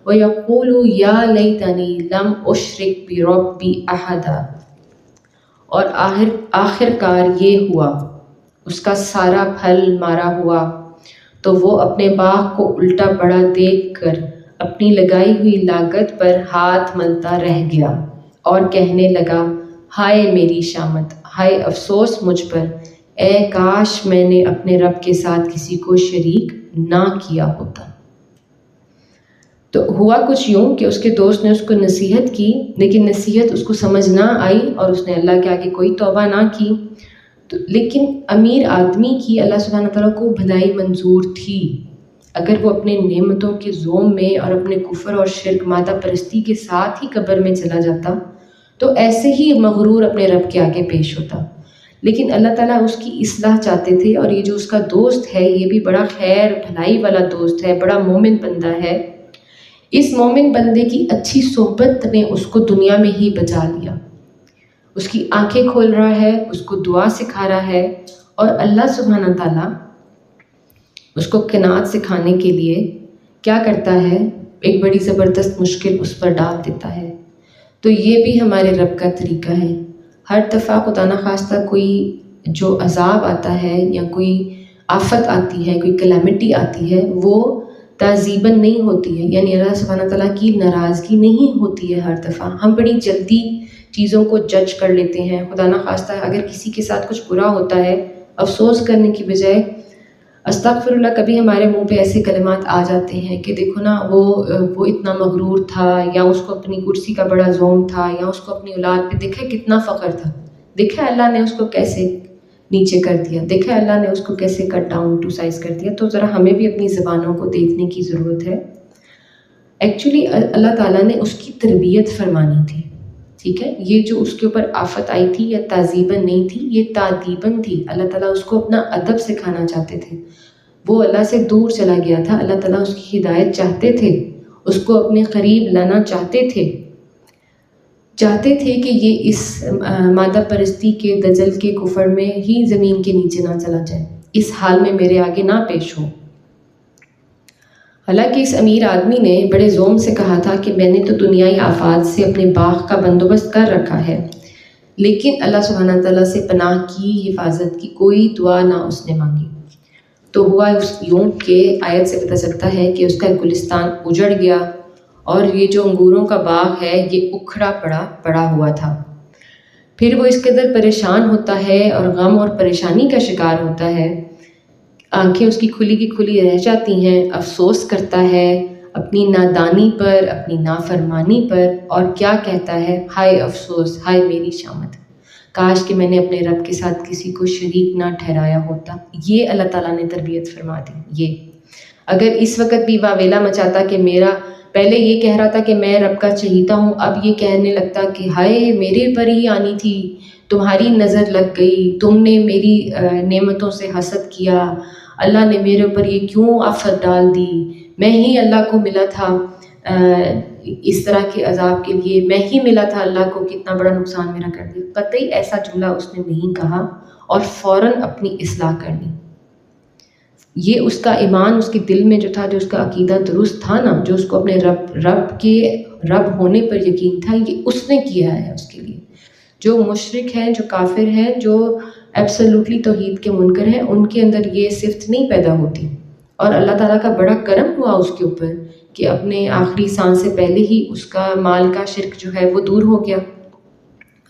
وَيَقُولُ يَا لَيْتَنِي لَمْ أُشْرِكْ بِرَبِّي أَحَدًا۔ اور آخرکار یہ ہوا، اس کا سارا پھل مارا ہوا، تو وہ اپنے باغ کو الٹا پڑا دیکھ کر اپنی لگائی ہوئی لاگت پر ہاتھ ملتا رہ گیا اور کہنے لگا، ہائے میری شامت، ہائے افسوس مجھ پر، اے کاش میں نے اپنے رب کے ساتھ کسی کو شریک نہ کیا ہوتا۔ تو ہوا کچھ یوں کہ اس کے دوست نے اس کو نصیحت کی، لیکن نصیحت اس کو سمجھ نہ آئی اور اس نے اللہ کے آگے کوئی توبہ نہ کی۔ لیکن امیر آدمی کی اللہ سبحانہ تعالیٰ کو بھلائی منظور تھی۔ اگر وہ اپنے نعمتوں کے زوم میں اور اپنے کفر اور شرک مادہ پرستی کے ساتھ ہی قبر میں چلا جاتا، تو ایسے ہی مغرور اپنے رب کے آگے پیش ہوتا۔ لیکن اللہ تعالیٰ اس کی اصلاح چاہتے تھے، اور یہ جو اس کا دوست ہے یہ بھی بڑا خیر بھلائی والا دوست ہے، بڑا مومن بندہ ہے۔ اس مومن بندے کی اچھی صحبت نے اس کو دنیا میں ہی بچا لیا، اس کی آنکھیں کھول رہا ہے، اس کو دعا سکھا رہا ہے، اور اللہ سبحانہ تعالیٰ اس کو قناعت سکھانے کے لیے کیا کرتا ہے، ایک بڑی زبردست مشکل اس پر ڈال دیتا ہے۔ تو یہ بھی ہمارے رب کا طریقہ ہے، ہر دفعہ خدا نخواستہ کوئی جو عذاب آتا ہے یا کوئی آفت آتی ہے، کوئی کلیمٹی آتی ہے، وہ تعذیباً نہیں ہوتی ہے، یعنی اللہ سبحانہ تعالیٰ کی ناراضگی نہیں ہوتی ہے ہر دفعہ۔ ہم بڑی جلدی چیزوں کو جج کر لیتے ہیں، خدا نہ خواستہ اگر کسی کے ساتھ کچھ برا ہوتا ہے، افسوس کرنے کی بجائے استغفر اللہ، کبھی ہمارے منہ پہ ایسے کلمات آ جاتے ہیں کہ دیکھو نا وہ اتنا مغرور تھا، یا اس کو اپنی کرسی کا بڑا زوم تھا، یا اس کو اپنی اولاد پہ دیکھا کتنا فخر تھا، دیکھا اللہ نے اس کو کیسے نیچے کر دیا، دیکھا اللہ نے اس کو کیسے کٹ ڈاؤن ٹو سائز کر دیا۔ تو ذرا ہمیں بھی اپنی زبانوں کو دیکھنے کی ضرورت ہے۔ ایکچولی اللہ تعالیٰ نے اس کی تربیت فرمانی تھی، ٹھیک ہے؟ یہ جو اس کے اوپر آفت آئی تھی یہ تعذیباً نہیں تھی، یہ تعدیباً تھی۔ اللہ تعالیٰ اس کو اپنا ادب سکھانا چاہتے تھے۔ وہ اللہ سے دور چلا گیا تھا، اللہ تعالیٰ اس کی ہدایت چاہتے تھے، اس کو اپنے قریب لانا چاہتے تھے کہ یہ اس مادہ پرستی کے دجل کے کفر میں ہی زمین کے نیچے نہ چلا جائے، اس حال میں میرے آگے نہ پیش ہو۔ حالانکہ اس امیر آدمی نے بڑے زوم سے کہا تھا کہ میں نے تو دنیائی آفات سے اپنے باغ کا بندوبست کر رکھا ہے، لیکن اللہ سبحانہ تعالیٰ سے پناہ کی، حفاظت کی کوئی دعا نہ اس نے مانگی۔ تو ہوا اس یوں کہ آیت سے پتہ چلتا ہے کہ اس کا گلستان اجڑ گیا، اور یہ جو انگوروں کا باغ ہے یہ اکھڑا پڑا ہوا تھا۔ پھر وہ اس قدر پریشان ہوتا ہے اور غم اور پریشانی کا شکار ہوتا ہے، آنکھیں اس کی کھلی کی کھلی رہ جاتی ہیں، افسوس کرتا ہے اپنی نادانی پر، اپنی نافرمانی پر، اور کیا کہتا ہے، ہائے افسوس، ہائے میری شامت، کاش کہ میں نے اپنے رب کے ساتھ کسی کو شریک نہ ٹھہرایا ہوتا۔ یہ اللہ تعالیٰ نے تربیت فرما دی۔ یہ اگر اس وقت بھی واویلا مچاتا کہ میرا، پہلے یہ کہہ رہا تھا کہ میں رب کا چہیتا ہوں، اب یہ کہنے لگتا کہ ہائے میرے پر ہی آنی تھی، تمہاری نظر لگ گئی، تم نے میری نعمتوں سے حسد کیا، اللہ نے میرے اوپر یہ کیوں آفت ڈال دی، میں ہی اللہ کو ملا تھا اس طرح کے عذاب کے لیے، میں ہی ملا تھا اللہ کو، کتنا بڑا نقصان میرا کر دیا۔ قطعی ایسا جملہ اس نے نہیں کہا، اور فوراً اپنی اصلاح کر لی۔ یہ اس کا ایمان اس کے دل میں جو تھا، جو اس کا عقیدہ درست تھا نا، جو اس کو اپنے رب ہونے پر یقین تھا، یہ اس نے کیا ہے اس کے لیے۔ جو مشرک ہیں، جو کافر ہیں، جو ایبسلیوٹلی توحید کے منکر ہیں، ان کے اندر یہ صفت نہیں پیدا ہوتی۔ اور اللہ تعالیٰ کا بڑا کرم ہوا اس کے اوپر کہ اپنے آخری سانس سے پہلے ہی اس کا مال کا شرک جو ہے وہ دور ہو گیا،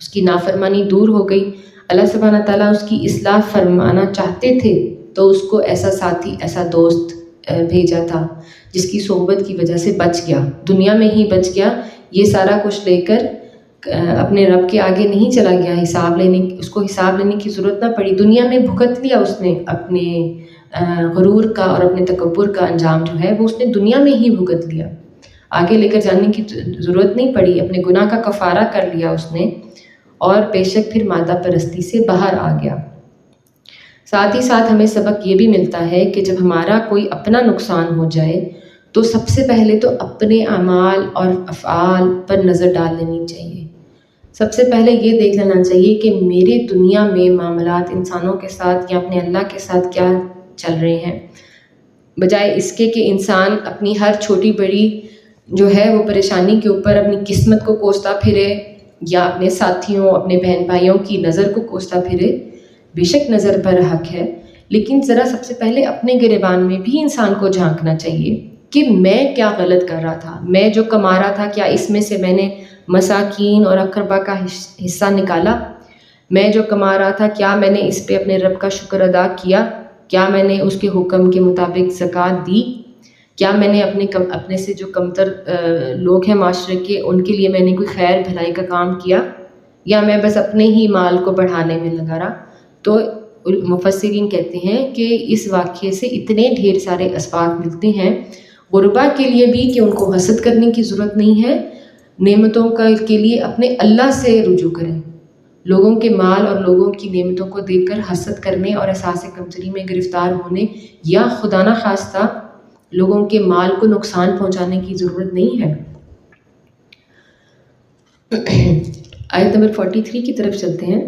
اس کی نافرمانی دور ہو گئی۔ اللہ سبحانہ تعالیٰ اس کی اصلاح فرمانا چاہتے تھے تو اس کو ایسا ساتھی، ایسا دوست بھیجا تھا جس کی صحبت کی وجہ سے بچ گیا، دنیا میں ہی بچ گیا۔ یہ سارا کچھ لے کر اپنے رب کے آگے نہیں چلا گیا، اس کو حساب لینے کی ضرورت نہ پڑی، دنیا میں بھگت لیا اس نے اپنے غرور کا اور اپنے تکبر کا انجام جو ہے وہ اس نے دنیا میں ہی بھگت لیا، آگے لے کر جانے کی ضرورت نہیں پڑی، اپنے گناہ کا کفارہ کر لیا اس نے، اور بے شک پھر مادہ پرستی سے باہر آ گیا۔ ساتھ ہی ساتھ ہمیں سبق یہ بھی ملتا ہے کہ جب ہمارا کوئی اپنا نقصان ہو جائے تو سب سے پہلے تو اپنے اعمال اور افعال پر نظر ڈال لینی چاہیے۔ سب سے پہلے یہ دیکھ لینا چاہیے کہ میرے دنیا میں معاملات انسانوں کے ساتھ یا اپنے اللہ کے ساتھ کیا چل رہے ہیں، بجائے اس کے کہ انسان اپنی ہر چھوٹی بڑی جو ہے وہ پریشانی کے اوپر اپنی قسمت کو کوستا پھرے، یا اپنے ساتھیوں، اپنے بہن بھائیوں کی نظر کو کوستا پھرے۔ بے شک نظر پر حق ہے، لیکن ذرا سب سے پہلے اپنے گریبان میں بھی انسان کو جھانکنا چاہیے کہ میں کیا غلط کر رہا تھا، میں جو کما رہا تھا کیا اس میں سے میں نے مساکین اور اقربا کا حصہ نکالا، میں جو کما رہا تھا کیا میں نے اس پہ اپنے رب کا شکر ادا کیا، کیا میں نے اس کے حکم کے مطابق زکوٰۃ دی، کیا میں نے اپنے سے جو کمتر لوگ ہیں معاشرے کے ان کے لیے میں نے کوئی خیر بھلائی کا کام کیا، یا میں بس اپنے ہی مال کو بڑھانے میں لگا رہا۔ تو مفسرین کہتے ہیں کہ اس واقعے سے اتنے ڈھیر سارے اسباق ملتے ہیں غربا کے لیے بھی کہ ان کو حسد کرنے کی ضرورت نہیں ہے، نعمتوں کے لیے اپنے اللہ سے رجوع کریں، لوگوں کے مال اور لوگوں کی نعمتوں کو دیکھ کر حسد کرنے اور احساس کمتری میں گرفتار ہونے یا خدا نہ خواستہ لوگوں کے مال کو نقصان پہنچانے کی ضرورت نہیں ہے۔ آیت نمبر 43 کی طرف چلتے ہیں۔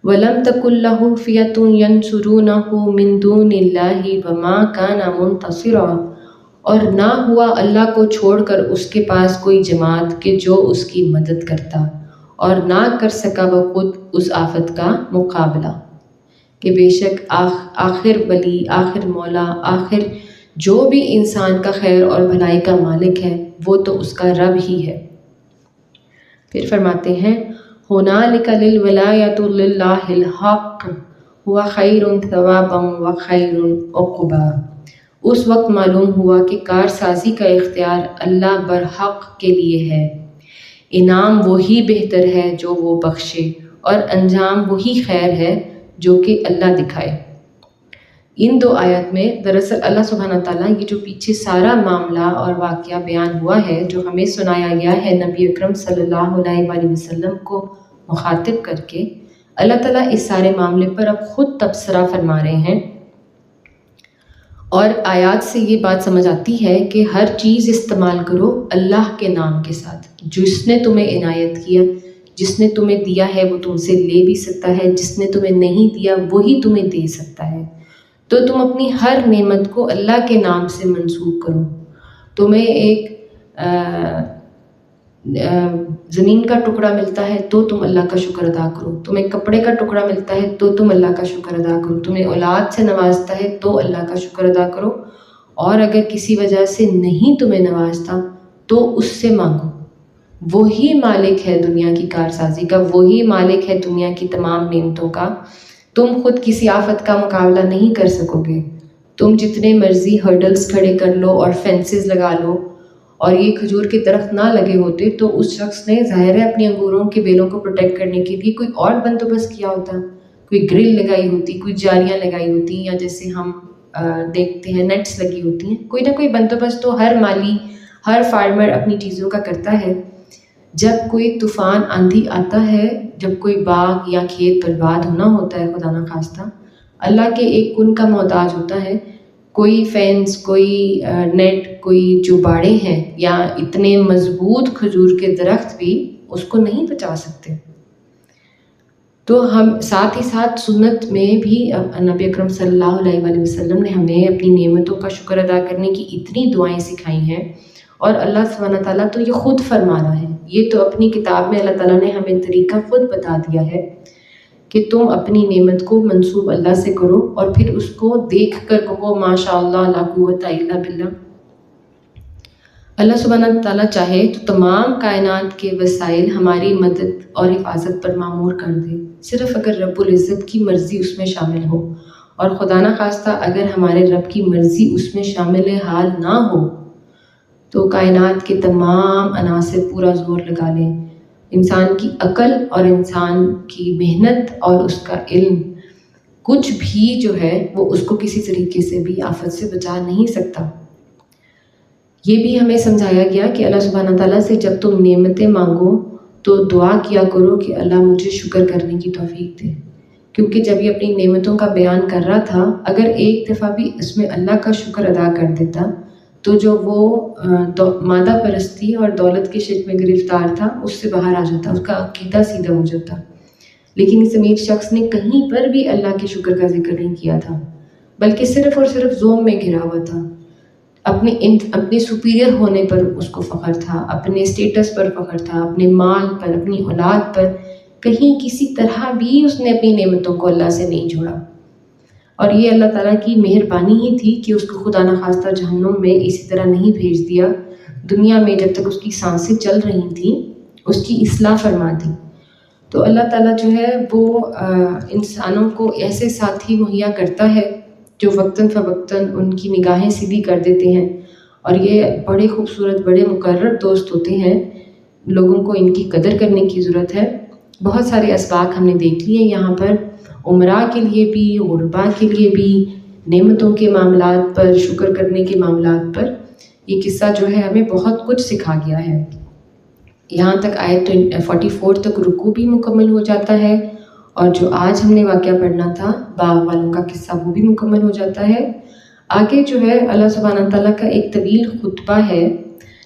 وَلَمْ تَكُنْ لَهُ فِئَةٌ يَنْصُرُونَهُ مِنْ دُونِ اللَّهِ وَمَا كَانَ مُنْتَصِرًا، اور نہ ہوا اللہ کو چھوڑ کر اس کے پاس کوئی جماعت کہ جو اس کی مدد کرتا، اور نہ کر سکا وہ خود اس آفت کا مقابلہ۔ کہ بے شک آخر ولی، آخر مولا، آخر جو بھی انسان کا خیر اور بھلائی کا مالک ہے وہ تو اس کا رب ہی ہے۔ پھر فرماتے ہیں ہنالک للولایۃ للہ الحق ہوا خیر ثوابا و خیر عقبا۔ اس وقت معلوم ہوا کہ کارسازی کا اختیار اللہ برحق کے لیے ہے، انعام وہی بہتر ہے جو وہ بخشے، اور انجام وہی خیر ہے جو کہ اللہ دکھائے۔ ان دو آیات میں دراصل اللہ سبحانہ تعالیٰ یہ جو پیچھے سارا معاملہ اور واقعہ بیان ہوا ہے، جو ہمیں سنایا گیا ہے نبی اکرم صلی اللہ علیہ وآلہ وسلم کو مخاطب کر کے، اللہ تعالیٰ اس سارے معاملے پر اب خود تبصرہ فرما رہے ہیں۔ اور آیات سے یہ بات سمجھ آتی ہے کہ ہر چیز استعمال کرو اللہ کے نام کے ساتھ۔ جس نے تمہیں عنایت کیا، جس نے تمہیں دیا ہے وہ تم سے لے بھی سکتا ہے، جس نے تمہیں نہیں دیا وہی تمہیں دے سکتا ہے، تو تم اپنی ہر نعمت کو اللہ کے نام سے منسوب کرو۔ تمہیں ایک زمین کا ٹکڑا ملتا ہے تو تم اللہ کا شکر ادا کرو، تمہیں کپڑے کا ٹکڑا ملتا ہے تو تم اللہ کا شکر ادا کرو، تمہیں اولاد سے نوازتا ہے تو اللہ کا شکر ادا کرو، اور اگر کسی وجہ سے نہیں تمہیں نوازتا تو اس سے مانگو۔ وہی مالک ہے دنیا کی کارسازی کا، وہی مالک ہے دنیا کی تمام نعمتوں کا۔ تم خود کسی آفت کا مقابلہ نہیں کر سکو گے، تم جتنے مرضی ہرڈلز کھڑے کر لو اور فینسز لگا لو، اور یہ کھجور کے درخت نہ لگے ہوتے تو اس شخص نے ظاہر ہے اپنی انگوروں کے بیلوں کو پروٹیکٹ کرنے کے لیے کوئی اور بندوبست کیا ہوتا، کوئی گرل لگائی ہوتی، کوئی جالیاں لگائی ہوتی، یا جیسے ہم دیکھتے ہیں نیٹس لگی ہوتی ہیں، کوئی نہ کوئی بندوبست تو ہر مالی، ہر فارمر اپنی چیزوں کا کرتا ہے۔ جب کوئی طوفان آندھی آتا ہے، جب کوئی باغ یا کھیت برباد ہونا ہوتا ہے خدا نخواستہ، اللہ کے ایک کن کا محتاج ہوتا ہے، کوئی فینس، کوئی نیٹ، کوئی جو باڑے ہیں یا اتنے مضبوط کھجور کے درخت بھی اس کو نہیں بچا سکتے۔ تو ہم ساتھ ہی ساتھ سنت میں بھی نبی اکرم صلی اللہ علیہ وآلہ وسلم نے ہمیں اپنی نعمتوں کا شکر ادا کرنے کی اتنی دعائیں سکھائی ہیں، اور اللہ سبحانہ تعالیٰ تو یہ خود فرما رہا ہے، یہ تو اپنی کتاب میں اللہ تعالیٰ نے ہمیں طریقہ خود بتا دیا ہے کہ تم اپنی نعمت کو منسوب اللہ سے کرو، اور پھر اس کو دیکھ کر کہو ماشاء اللہ لا قوت الا باللہ۔ اللہ سبحانہ تعالیٰ چاہے تو تمام کائنات کے وسائل ہماری مدد اور حفاظت پر معمور کر دے، صرف اگر رب العزت کی مرضی اس میں شامل ہو، اور خدا نخواستہ اگر ہمارے رب کی مرضی اس میں شامل حال نہ ہو تو کائنات کے تمام عناصر پورا زور لگا لیں، انسان کی عقل اور انسان کی محنت اور اس کا علم، کچھ بھی جو ہے وہ اس کو کسی طریقے سے بھی آفت سے بچا نہیں سکتا۔ یہ بھی ہمیں سمجھایا گیا کہ اللہ سبحانہ تعالیٰ سے جب تم نعمتیں مانگو تو دعا کیا کرو کہ اللہ مجھے شکر کرنے کی توفیق دے، کیونکہ جب یہ اپنی نعمتوں کا بیان کر رہا تھا، اگر ایک دفعہ بھی اس میں اللہ کا شکر ادا کر دیتا تو جو وہ مادہ پرستی اور دولت کے شرک میں گرفتار تھا اس سے باہر آ جاتا، اس کا عقیدہ سیدھا ہو جاتا۔ لیکن اس امیر شخص نے کہیں پر بھی اللہ کے شکر کا ذکر نہیں کیا تھا، بلکہ صرف اور صرف زوم میں گھرا ہوا تھا، اپنے سپیریئر ہونے پر اس کو فخر تھا، اپنے اسٹیٹس پر فخر تھا، اپنے مال پر، اپنی اولاد پر، کہیں کسی طرح بھی اس نے اپنی نعمتوں کو اللہ سے نہیں جوڑا۔ اور یہ اللہ تعالیٰ کی مہربانی ہی تھی کہ اس کو خدا نخواستہ جہنم میں اسی طرح نہیں بھیج دیا، دنیا میں جب تک اس کی سانسیں چل رہی تھیں اس کی اصلاح فرما دی۔ تو اللہ تعالیٰ جو ہے وہ انسانوں کو ایسے ساتھی مہیا کرتا ہے جو وقتاً فوقتاً ان کی نگاہیں سیدھی کر دیتے ہیں، اور یہ بڑے خوبصورت، بڑے مقرر دوست ہوتے ہیں۔ لوگوں کو ان کی قدر کرنے کی ضرورت ہے۔ بہت سارے اسباق ہم نے دیکھ لیے یہاں پر، عمرہ کے لیے بھی، غربا کے لیے بھی، نعمتوں کے معاملات پر، شکر کرنے کے معاملات پر۔ یہ قصہ جو ہے ہمیں بہت کچھ سکھا گیا ہے۔ یہاں تک آیت 44 تک رکوع بھی مکمل ہو جاتا ہے، اور جو آج ہم نے واقعہ پڑھنا تھا باغ والوں کا قصہ وہ بھی مکمل ہو جاتا ہے۔ آگے جو ہے اللہ سبحانہ تعالیٰ کا ایک طویل خطبہ ہے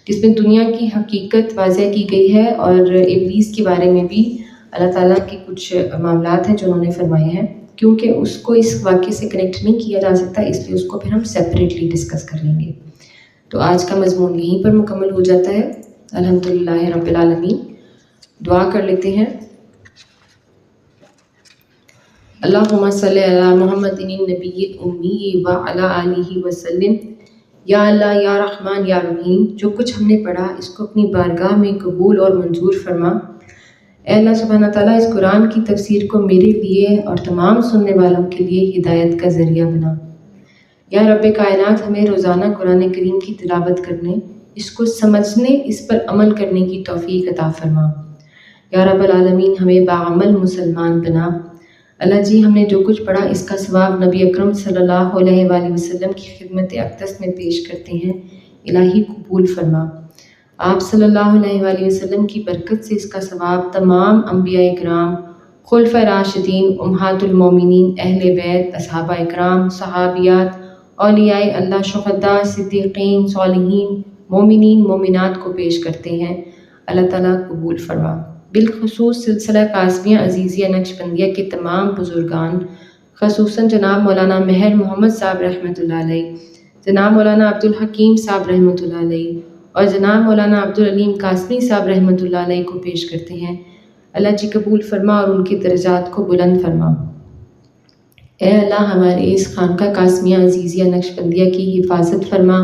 جس میں دنیا کی حقیقت واضح کی گئی ہے، اور ابلیس کے بارے میں بھی اللہ تعالیٰ کے کچھ معاملات ہیں جو انہوں نے فرمائے ہیں۔ کیونکہ اس کو اس واقعے سے کنیکٹ نہیں کیا جا سکتا، اس لیے اس کو پھر ہم سیپریٹلی ڈسکس کر لیں گے۔ تو آج کا مضمون یہیں پر مکمل ہو جاتا ہے۔ الحمدللہ رب العالمین۔ دعا کر لیتے ہیں۔ اللہم صلی علی محمد النبی الامی وعلی آلہ وسلم۔ یا اللہ یا رحمان یا رحیم، جو کچھ ہم نے پڑھا اس کو اپنی بارگاہ میں قبول اور منظور فرما۔ اے اللہ سبحانہ تعالیٰ، اس قرآن کی تفسیر کو میرے لیے اور تمام سننے والوں کے لیے ہدایت کا ذریعہ بنا۔ یا رب کائنات، ہمیں روزانہ قرآن کریم کی تلاوت کرنے، اس کو سمجھنے، اس پر عمل کرنے کی توفیق عطا فرما۔ یا رب العالمین، ہمیں باعمل مسلمان بنا۔ اللہ جی، ہم نے جو کچھ پڑھا اس کا ثواب نبی اکرم صلی اللہ علیہ وآلہ وسلم کی خدمت اقدس میں پیش کرتے ہیں، الہی قبول فرما۔ آپ صلی اللہ علیہ وآلہ وسلم کی برکت سے اس کا ثواب تمام انبیاء اکرام، خلفائے راشدین، امہات المومنین، اہل بیت، اصحابہ اکرام، صحابیات، اولیاء اللہ، شہداء، صدیقین، صالحین، مومنین، مومنات کو پیش کرتے ہیں، اللہ تعالیٰ قبول فرما۔ بالخصوص سلسلہ قاسمیہ عزیزیہ نقشبندیہ کے تمام بزرگان، خصوصاً جناب مولانا مہر محمد صاحب رحمۃ اللہ علیہ، جناب مولانا عبدالحکیم صاحب رحمۃ اللہ علیہ اور جناب مولانا عبدالعلیم قاسمی صاحب رحمۃ اللہ علیہ کو پیش کرتے ہیں، اللہ جی قبول فرما اور ان کی درجات کو بلند فرما۔ اے اللہ، ہمارے اس خانقاہ قاسمیہ عزیزیہ نقشبندیہ کی حفاظت فرما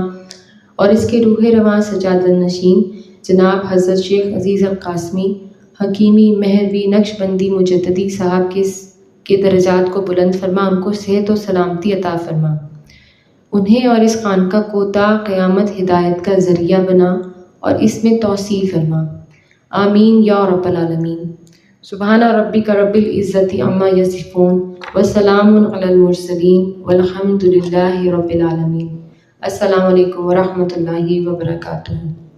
اور اس کے روح رواں سجادہ نشین جناب حضرت شیخ عزیز القاسمی حکیمی مہروی نقشبندی مجددی صاحب کے درجات کو بلند فرما، ان کو صحت و سلامتی عطا فرما، انہیں اور اس خانقاہ کو تا قیامت ہدایت کا ذریعہ بنا اور اس میں توسیع فرما، آمین یا رب العالمین۔ سبحان ربک رب العزت عما یصفون وسلام علی المرسلین والحمد للہ رب العالمین۔ السلام علیکم ورحمۃ اللہ وبرکاتہ۔